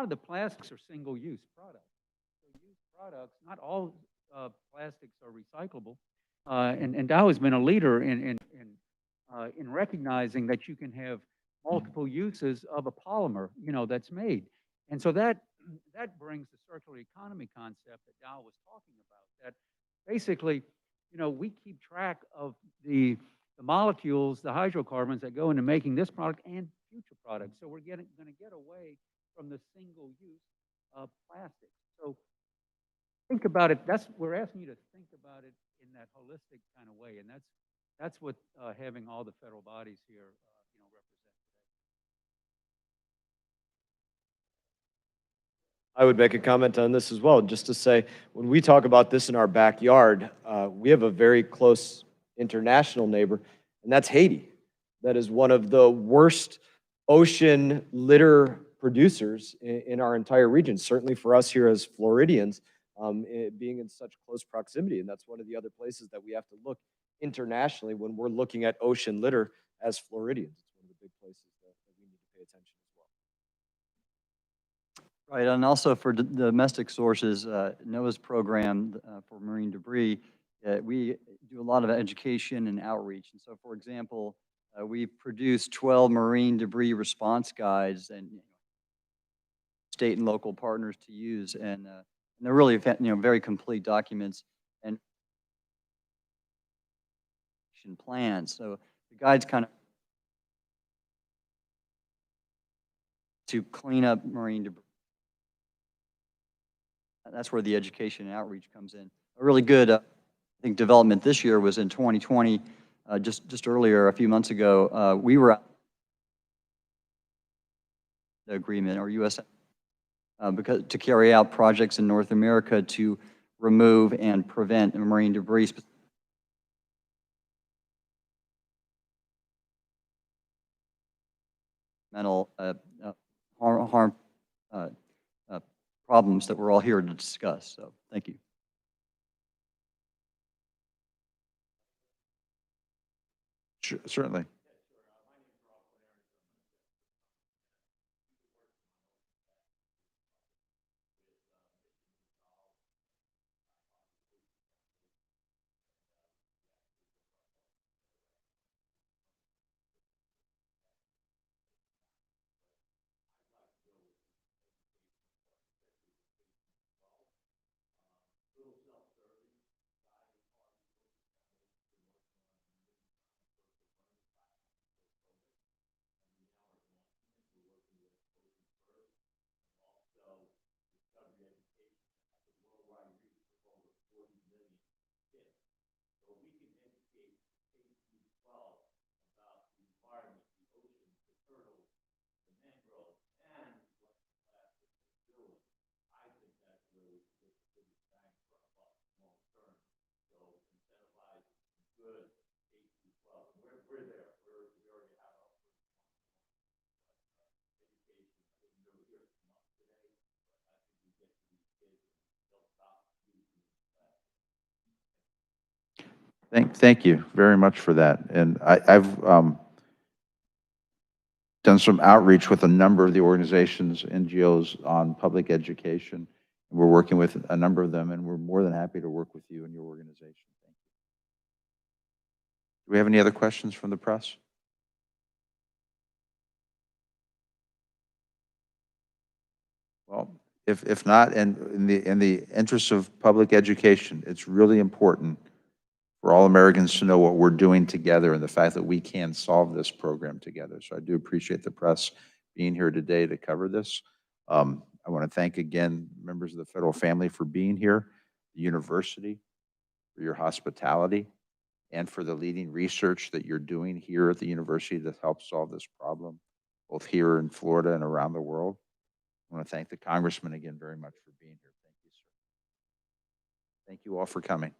lot of the plastics are single-use products. So used products, not all plastics are recyclable. And Dow has been a leader in recognizing that you can have multiple uses of a polymer, that's made. And so that brings the circular economy concept that Dow was talking about. That basically, we keep track of the molecules, the hydrocarbons that go into making this product and future products. So we're going to get away from the single-use plastic. So think about it. We're asking you to think about it in that holistic kind of way, and that's what having all the federal bodies here, represent today. I would make a comment on this as well, just to say, when we talk about this in our backyard, we have a very close international neighbor, and that's Haiti. That is one of the worst ocean litter producers in our entire region, certainly for us here as Floridians, being in such close proximity. And that's one of the other places that we have to look internationally when we're looking at ocean litter as Floridians. It's one of the big places that we need to pay attention as well. Right, and also for domestic sources, NOAA's program for marine debris, we do a lot of education and outreach. And so, for example, we've produced 12 marine debris response guides and state and local partners to use, and they're really very complete documents and plans. So the guides kind of to clean up marine debris. That's where the education and outreach comes in. A really good, I think, development this year was in 2020. Just earlier, a few months ago, we were the agreement or U.S. Because to carry out projects in North America to remove and prevent marine debris. Mental harm problems that we're all here to discuss. So thank you. Sure, certainly. Thank you very much for that. And I've done some outreach with a number of the organizations, NGOs on public education. We're working with a number of them, and we're more than happy to work with you and your organization. Thank you. Do we have any other questions from the press? Well, if not, and in the interest of public education, it's really important for all Americans to know what we're doing together and the fact that we can solve this program together. So I do appreciate the press being here today to cover this. I want to thank again members of the federal family for being here, the university for your hospitality, and for the leading research that you're doing here at the university to help solve this problem, both here in Florida and around the world. I want to thank the congressman again very much for being here. Thank you, sir. Thank you all for coming.